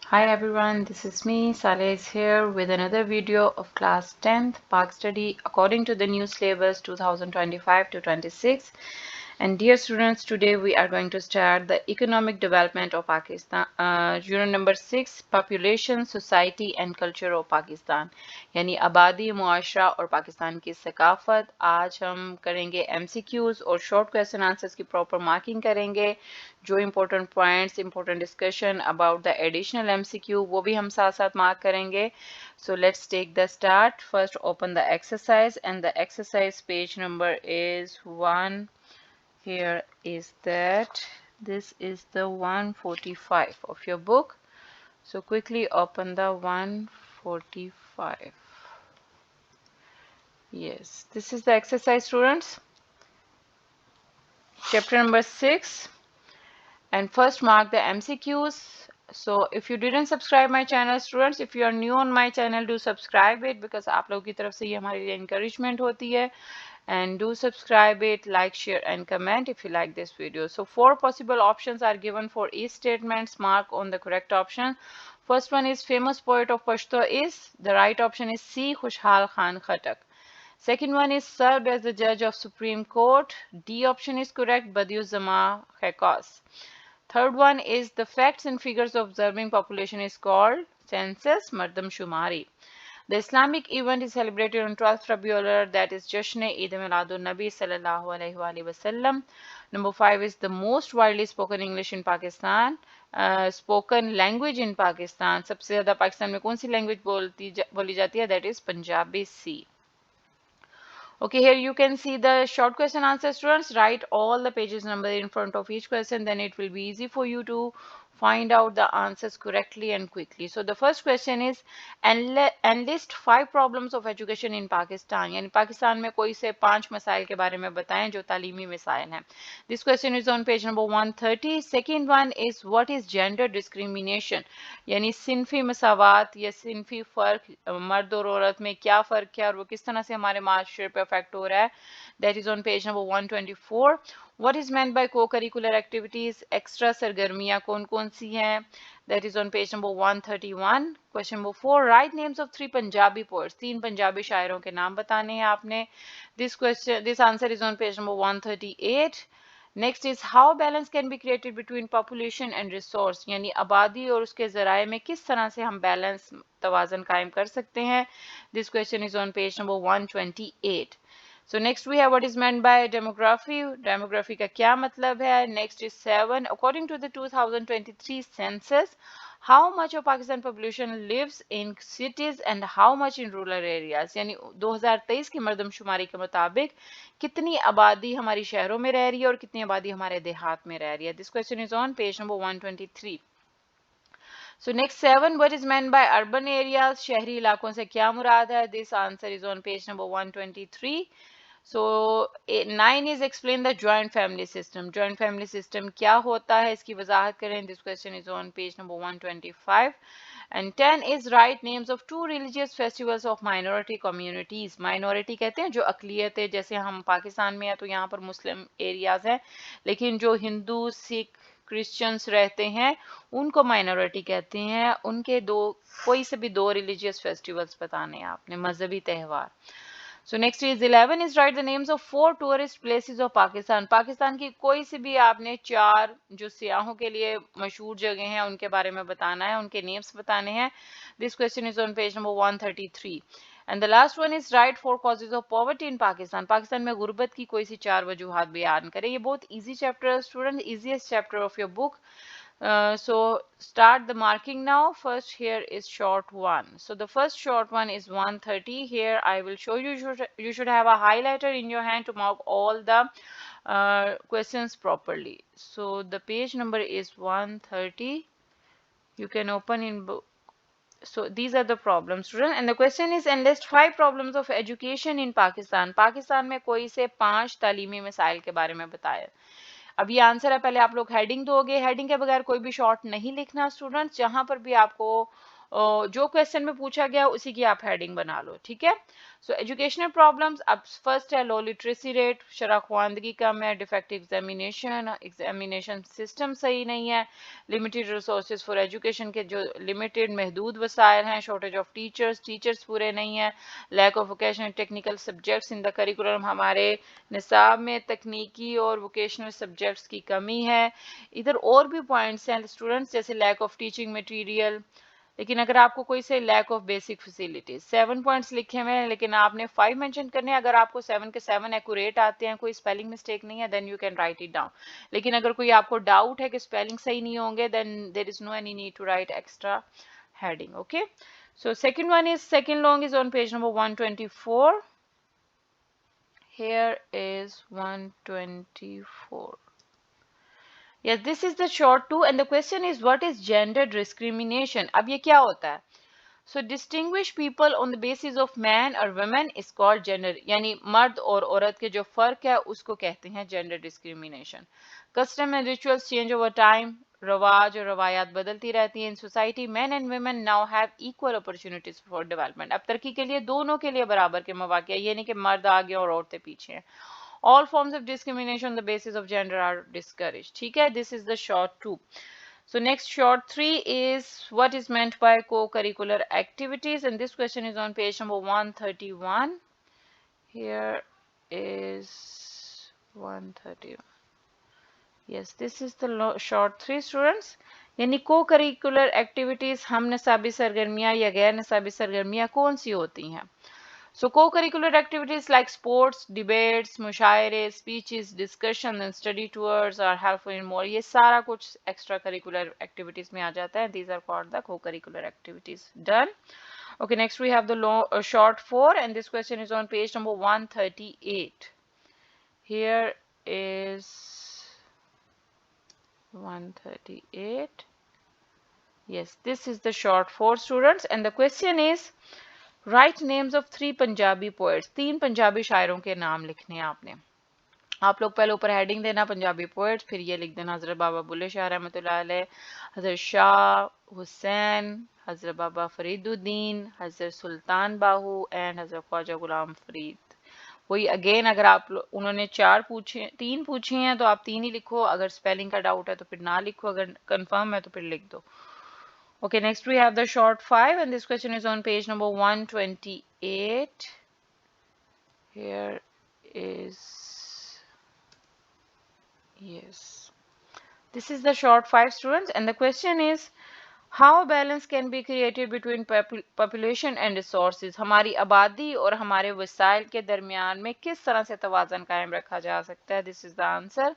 Hi everyone, this is me, Saleh is here with another video of class 10th Pak Study according to the new syllabus 2025 to 26. And dear students, today we are going to start the economic development of Pakistan. Unit number 6, population, society and culture of Pakistan. यानी आबादी, मुआशरा और पाकिस्तान की सकाफत. आज हम करेंगे MCQs और short question answers की proper marking करेंगे. जो important points, important discussion about the additional MCQ वो भी हम साथ साथ mark करेंगे. So let's take the start. First open the exercise and the exercise page number is 1. Here is that. This is the 145 of your book. So quickly open the 145. Yes, this is the exercise, students. Chapter number 6. And first mark the MCQs. So if you didn't subscribe my channel, students, if you are new on my channel, do subscribe it because आप लोगों की तरफ से ये हमारे लिए encouragement होती है. And do subscribe it, like, share and comment if you like this video. So 4 possible options are given for each statements. Mark on the correct option. First one is famous poet of Pashto is. The right option is C. Khushhal Khan Khattak. Second one is served as the judge of Supreme Court. D option is correct. Badiuzzama Khakas. Third one is the facts and figures of observing population is called census Mardam Shumari. The Islamic event is celebrated on 12th Rabiul, that is Jashn Eid Miladun Nabi Sallallahu Alaihi Wasallam. Number 5 is the most widely spoken English in Pakistan. Spoken language in Pakistan. सबसे ज़्यादा पाकिस्तान में कौन सी language बोली जाती है? That is Punjabi C. Okay, here you can see the short question answer, students. Write all the pages number in front of each question, then it will be easy for you to find out the answers correctly and quickly. So the first question is enlist 5 problems of education in Pakistan. यानी पाकिस्तान में कोई से 5 मसाइल के बारे में बताएं जो तालीमी मसाइल हैं. This question is on page number 130. Second one is what is gender discrimination? यानी सिनफी मसावत या सिनफी फ़र्क मर्द और औरत में क्या फ़र्क है और वो किस तरह से हमारे माशरे पे अफेक्ट हो रहा है. That is on page number 124. What is meant by co-curricular activities. Extra सरगर्मियाँ कौन कौन सी हैं. That is on page number 131. Question number 4. Write names of 3 Punjabi poets. 3 Punjabi शायरों के नाम बताने हैं आपने. This answer is on page number 138. Next is how balance can be created between population and resource. यानी आबादी और उसके ज़राए में किस तरह से हम बैलेंस तवाज़न कायम कर सकते हैं. This question is on page number 128. So next we have what is meant by demography. Demography का क्या मतलब है. Next is 7. According to the 2023 census, how much of Pakistan population lives in cities and how much in rural areas. यानी 2023 की मर्दमशुमारी के मुताबिक कितनी आबादी हमारी शहरों में रह रही है और कितनी आबादी हमारे देहात में रह रही है. This question is on page number 123. So next 7, what is meant by urban areas? शहरी इलाकों से क्या मुराद है. This answer is on page number 123. So 9 is explain the joint family system. Joint family system क्या होता है इसकी वजाहत करें. This question is on page number 125. And 10 is write names of 2 religious festivals of minority communities. Minority कहते हैं जो अकलियत है. जैसे हम पाकिस्तान में हैं तो यहाँ पर मुस्लिम एरियाज हैं, लेकिन जो हिंदू सिख क्रिश्चियंस रहते हैं उनको माइनॉरिटी कहते हैं. उनके कोई से भी 2 रिलीजियस फेस्टिवल्स बताने हैं आपने, मजहबी त्यौहार. So next is 11 is write the names of 4 tourist places of Pakistan. Pakistan की कोई सी भी आपने 4 जो सियाहों के लिए मशहूर जगह हैं उनके बारे में बताना है, उनके नेम्स बताने हैं. This question is on page number 133. And the last one is write 4 causes of poverty in Pakistan. Pakistan में गुर्बत की कोई सी 4 वजूहात बयान करें. ये बहुत easy chapter है student, easiest chapter of your book. So start the marking now. First here is short one. So the first short one is 130. Here I will show you. You should have a highlighter in your hand to mark all the questions properly. So the page number is 130. You can open in book. So these are the problems, student. And the question is enlist 5 problems of education in Pakistan. Pakistan में कोई से 5 तालीमी मसाइल के बारे में बताया. अब ये आंसर है. पहले आप लोग हेडिंग दोगे. हेडिंग के बगैर कोई भी शॉर्ट नहीं लिखना स्टूडेंट्स. जहां पर भी आपको जो क्वेश्चन में पूछा गया उसी की आप हेडिंग बना लो, ठीक है। सो एजुकेशनल प्रॉब्लम्स, अब फर्स्ट है लो लिटरेसी रेट, शराख्वानदगी कम है, डिफेक्टिव एग्जामिनेशन सिस्टम सही नहीं है, लिमिटेड रिसोर्सेज फॉर एजुकेशन के जो लिमिटेड महदूद वसाइल हैं, शॉर्टेज ऑफ टीचर्स पूरे नहीं है, lack of vocational technical subjects in the curriculum, हमारे निसाब में तकनीकी और वोकेशनल सब्जेक्ट्स की कमी है। इधर और भी पॉइंट्स हैं स्टूडेंट्स, जैसे लैक ऑफ टीचिंग मटेरियल, लेकिन अगर आपको कोई से lack of basic facilities, 7 points लिखे हुए हैं लेकिन आपने 5 मेंशन करने हैं। अगर आपको 7 के 7 एक्यूरेट आते हैं, कोई स्पेलिंग मिस्टेक नहीं है, then you can write it down. लेकिन अगर कोई आपको डाउट है कि स्पेलिंग सही नहीं होंगे, then there is no any need to write extra heading, okay. So second one is, second long is on page number 124. Here is 124. Yes, this is the short 2 and the question is what is gender discrimination? अब ये क्या होता है? So distinguish people on the basis of man or women is called gender, यानी मर्द और औरत के जो फर्क है उसको कहते हैं gender discrimination. Custom and rituals change over time. रवाज और रवायात बदलती रहती हैं. In society, men and women now have equal opportunities for development. अब तरक्की के लिए दोनों के लिए बराबर के मौके हैं. ये नहीं कि मर्द आगे और औरतें पीछे हैं. All forms of discrimination on the basis of gender are discouraged. ठीक है, this is the short 2. So next short 3 is what is meant by co-curricular activities, and this question is on page number 131. Here is 131. Yes, this is the short 3 students. यानी co-curricular activities हम निसाबी सरगर्मियाँ या गैर निसाबी सरगर्मियाँ कौन सी होती हैं? So co-curricular activities like sports, debates, मुशायरे, speeches, discussion and study tours are helpful in more. ये सारा कुछ extra curricular activities में आ जाता है. These are called the co-curricular activities. Done. Okay, next we have the short 4 and this question is on page number 138. Here is 138. Yes, this is the short 4 students and the question is write names of 3 Punjabi poets, 3 Punjabi शायरों के नाम लिखने हैं आपने. आप लोग पहले ऊपर हेडिंग देना पंजाबी पोएट्स, फिर ये लिख देना हजरत बाबा बुल्ले शाह रहमतुल्लाह अलैह, हजरत शाह हुसैन, हजरत बाबा फरीदुद्दीन, हजरत सुल्तान बाहू एंड हजरत ख्वाजा गुलाम फरीद. वही अगेन, अगर आप उन्होंने 3 पूछे हैं तो आप 3 ही लिखो. अगर स्पेलिंग का डाउट है तो फिर ना लिखो, अगर कंफर्म है तो फिर लिख दो. Okay, next we have the short 5 and this question is on page number 128. Here is, yes, this is the short 5 students and the question is how balance can be created between population and resources. हमारी आबादी और हमारे वसाइल के दरमियान में किस तरह से तवाज़न कायम रखा जा सकता है? This is the answer.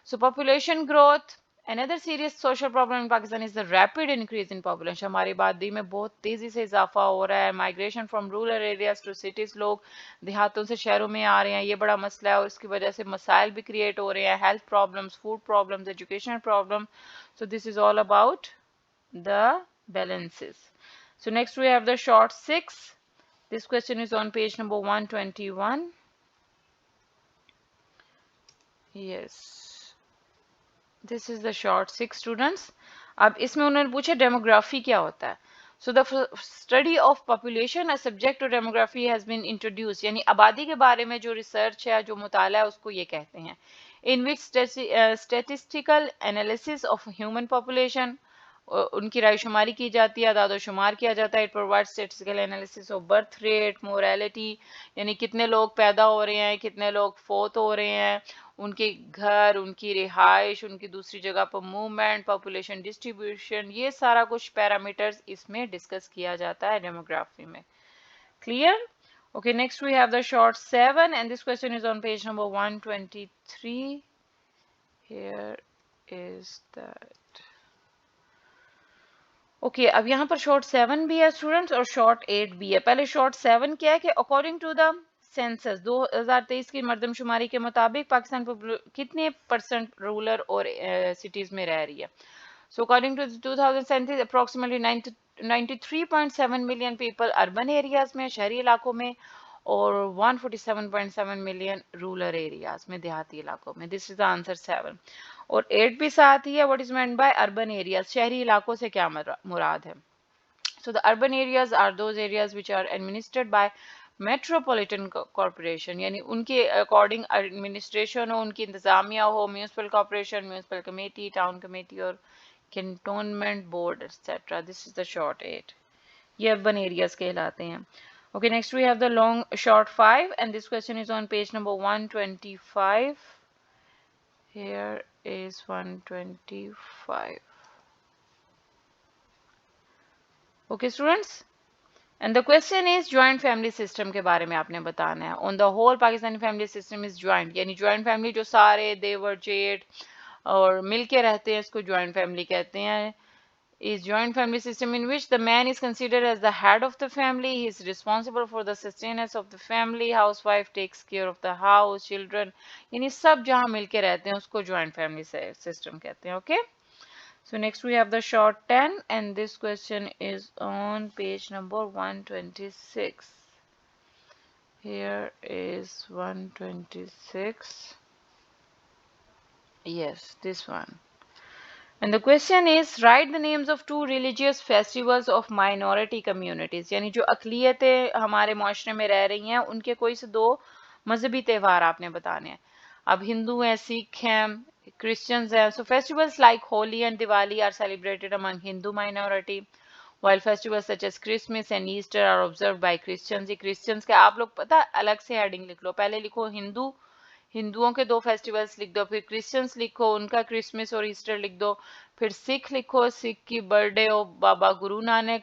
So population growth. Another serious social problem in Pakistan is the rapid increase in population. हमारी आबादी में बहुत तेजी से इजाफा हो रहा है. Migration from rural areas to cities, लोग देहातों से शहरों में आ रहे हैं, ये बड़ा मसला है और इसकी वजह से मसाइल भी क्रिएट हो रहे हैं. Health problems, food problems, educational problem. So this is all about the balances. So next we have the short 6. This question is on page number 121. Yes. This is the short 6 students. अब इसमें उन्होंने पूछा demography क्या होता है. So the study of population as subject to demography has been introduced. यानी आबादी के बारे में जो रिसर्च है, जो मुताला है, उसको ये कहते हैं. In which statistical analysis of human population, उनकी रायशुमारी की जाती है, आदाद शुमार किया जाता है. It provide statistical analysis of birth rate, morality, यानी कितने लोग पैदा हो रहे हैं, कितने लोग फोत हो रहे हैं, उनके घर, उनकी रिहाइश, उनकी दूसरी जगह पर मूवमेंट, पॉपुलेशन डिस्ट्रीब्यूशन, ये सारा कुछ पैरामीटर्स इसमें डिस्कस किया जाता है डेमोग्राफी में. Clear? Okay, next we have the short 7 and this question is on page number 123. Here is that. Okay अब यहाँ पर शॉर्ट 7 भी है स्टूडेंट्स और शॉर्ट 8 भी है. पहले शॉर्ट 7 क्या है कि अकॉर्डिंग टू द सेंसस 2023 की मर्दमशुमारी के मुताबिक पाकिस्तान कितने परसेंट रूरल और सिटीज में रह रही है. So according to 2017 approximately 93.7 million people urban areas में, शहरी इलाकों में, और 147.7 मिलियन रूरल एरियाज में, देहाती इलाकों में. This is the answer 7. और 8 भी साथ ही है. What is meant by urban areas, शहरी इलाकों से क्या मुराद है. So the urban areas are those areas which are administered by metropolitan corporation, यानी उनके अकॉर्डिंग एडमिनिस्ट्रेशन हो, उनकी इंतजामिया हो, municipal corporation, municipal committee, town committee और cantonment board etcetera. This is the short 8. ये अर्बन एरियाज कहलाते हैं. Okay, next we have the long short 5 and this question is on page number 125. Here is 125. Okay students, and the question is joint family system के बारे में आपने बताना है. On the whole Pakistani family system is joint, यानी joint family जो सारे देवर जेठ और मिलके रहते हैं इसको joint family कहते हैं. Is joint family system in which the man is considered as the head of the family. He is responsible for the sustenance of the family. Housewife takes care of the house, children. यानी सब जहाँ मिलके रहते हैं उसको joint family system कहते हैं. Okay. So next we have the short 10 and this question is on page number 126. Here is 126. Yes, this one. And the question is write the names of two religious festivals of minority communities. यानी जो अक़लियतें हमारे माशरे में रह रही हैं उनके कोई से दो मजहबी त्यौहार आपने बताने हैं. अब हिंदू हैं, सिख हैं, Christians हैं. So festivals like Holi and Diwali are celebrated among Hindu minority, while festivals such as Christmas and Easter are observed by Christians. ये Christians के आप लोग पता अलग से हेडिंग लिख लो. पहले लिखो हिंदुओं के दो फेस्टिवल्स लिख दो, फिर क्रिश्चियंस लिखो उनका क्रिसमस और ईस्टर लिख दो, फिर सिख लिखो सिख की बर्थडे और बाबा गुरु नानक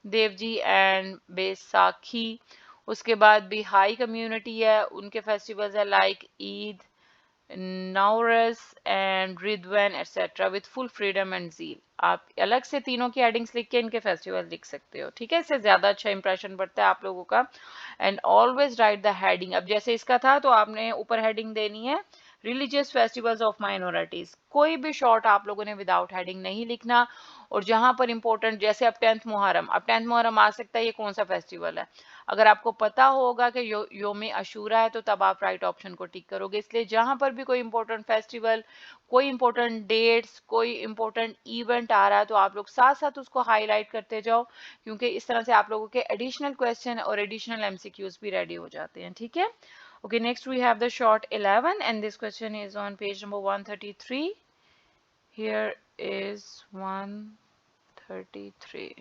देव जी एंड बैसाखी. उसके बाद बिहाई कम्युनिटी है, उनके फेस्टिवल्स है like Eid, Nowruz and Ridwan etc. with full freedom and zeal. आप अलग से तीनों की हेडिंग्स लिख के इनके फेस्टिवल लिख सकते हो. ठीक है, इससे ज्यादा अच्छा इंप्रेशन पड़ता है आप लोगों का. And always right the heading. अब जैसे इसका था तो आपने ऊपर हेडिंग देनी है रिलीजियस फेस्टिवल्स ऑफ माइनॉरिटीज. कोई भी शॉर्ट आप लोगों ने विदाउट हेडिंग नहीं लिखना. और जहां पर इंपॉर्टेंट जैसे अब 10th मुहर्रम, अब 10th मुहर्रम आ सकता है, ये कौन सा फेस्टिवल है. अगर आपको पता होगा कि योम अशूरा है तो तब आप राइट ऑप्शन को टिक करोगे. इसलिए जहां पर भी कोई इंपॉर्टेंट फेस्टिवल, कोई इंपॉर्टेंट डेट्स, कोई इंपॉर्टेंट इवेंट आ रहा है तो आप लोग साथ साथ उसको हाईलाइट करते जाओ, क्योंकि इस तरह से आप लोगों के एडिशनल क्वेश्चन और एडिशनल एमसीक्यूज भी रेडी हो जाते हैं. ठीक है. Okay, next we have the short 11 and this question is on page number 133. Here is 133.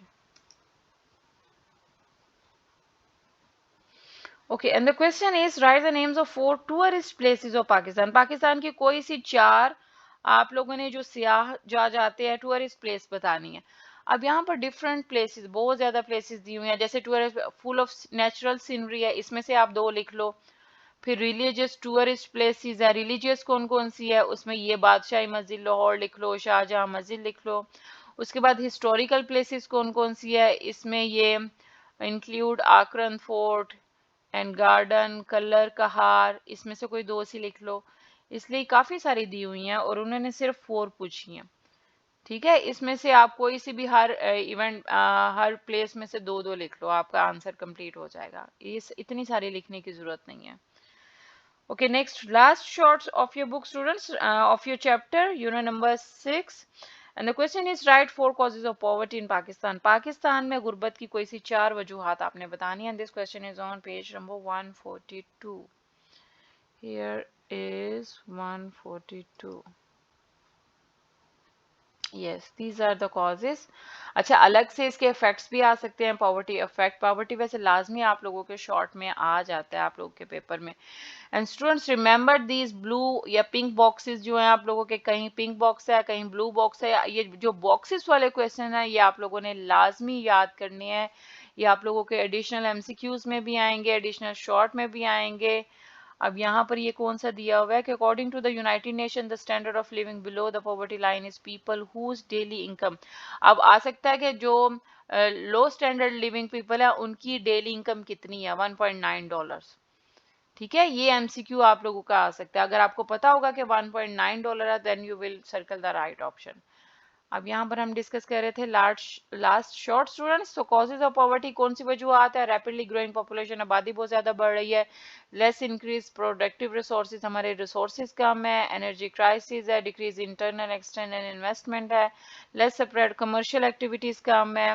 Okay, and the question is write the names of 4 tourist places of Pakistan. Pakistan की कोई सी 4 आप लोगों ने जो सियाह जा जाते हैं टूरिस्ट प्लेस बतानी है. अब यहाँ पर डिफरेंट प्लेसेस, बहुत ज्यादा प्लेसेस दी हुई हैं. जैसे tourist full of natural scenery है, इसमें से आप 2 लिख लो. फिर रिलीजियस टूरिस्ट प्लेसेस है, रिलीजियस कौन कौन सी है, उसमें ये बादशाही मस्जिद लाहौर लिख लो, शाहजहां मस्जिद लिख लो. उसके बाद हिस्टोरिकल प्लेसेस कौन कौन सी है, इसमें ये इंक्लूड आकरन fort and garden, Kallar Kahar, इसमें से कोई 2 सी लिख लो. इसलिए काफी सारी दी हुई हैं और उन्होंने सिर्फ 4 पूछी हैं. ठीक है, इसमें से आप कोई सी भी हर इवेंट हर प्लेस में से 2-2 लिख लो, आपका आंसर कंप्लीट हो जाएगा. इस इतनी सारी लिखने की जरूरत नहीं है. Okay, next last shorts of your book students, of your chapter unit number 6, and the question is write 4 causes of poverty in Pakistan. Pakistan में गुर्बत की कोई सी 4 वजूहात आपने बतानी है. And this question is on page number 142. Here is 142. Yes, these are the causes. अच्छा, अलग से इसके इफेक्ट्स भी आ सकते हैं. पॉवर्टी इफेक्ट, पॉवर्टी वैसे लाजमी आप लोगों के शॉर्ट में आ जाता है आप लोगों के पेपर में. And students remember these blue या पिंक बॉक्सेस जो हैं आप लोगों के, कहीं पिंक बॉक्स है कहीं ब्लू बॉक्स है. ये जो बॉक्सेस वाले क्वेश्चन है ये आप लोगों ने लाजमी याद करने हैं. ये आप लोगों के एडिशनल एमसीक्यूज में भी आएंगे, एडिशनल शॉर्ट में भी आएंगे. अब यहाँ पर ये कौन सा दिया हुआ है कि according to the United Nation the standard of living below the poverty line is people whose daily income. अब आ सकता है कि जो लो स्टैंडर्ड लिविंग पीपल है उनकी डेली इनकम कितनी है, $1.9. ठीक है, ये एमसीक्यू आप लोगों का आ सकता है. अगर आपको पता होगा कि $1.9 है then you will circle the right option. अब यहाँ पर हम डिस्कस कर रहे थे लास्ट शॉर्ट स्टूडेंट्स. तो कॉजेज ऑफ पॉवर्टी कौन सी वजूहत है. रैपिडली ग्रोइंग पॉपुलेशन, आबादी बहुत ज्यादा बढ़ रही है. लेस इंक्रीज प्रोडक्टिव रिसोर्सेज, हमारे रिसोर्सेज कम है. एनर्जी क्राइसिस है. डिक्रीज इंटरनल एक्सटर्नल इन्वेस्टमेंट है. लेस सेपरेट कमर्शियल एक्टिविटीज कम है.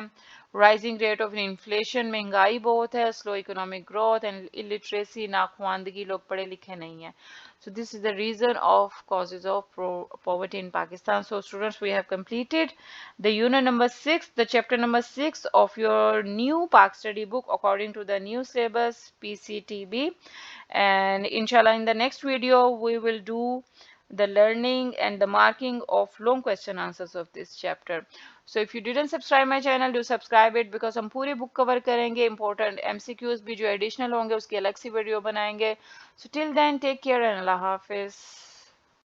राइजिंग रेट ऑफ इन्फ्लेशन, महंगाई बहुत है, slow economic growth and illiteracy, नाखवानदगी, लोग पढ़े लिखे नहीं हैं. So this is the reason of causes of poverty in Pakistan. So students, we have completed the unit number 6, the chapter number 6 of your new Pak study book according to the new syllabus PCTB. And inshallah in the next video we will do the learning and the marking of long question answers of this chapter. So if you didn't subscribe my channel, do subscribe it because हम पूरी book cover करेंगे, important MCQs भी जो additional होंगे उसकी अलग सी video बनाएंगे. So till then, take care and Allah Hafiz.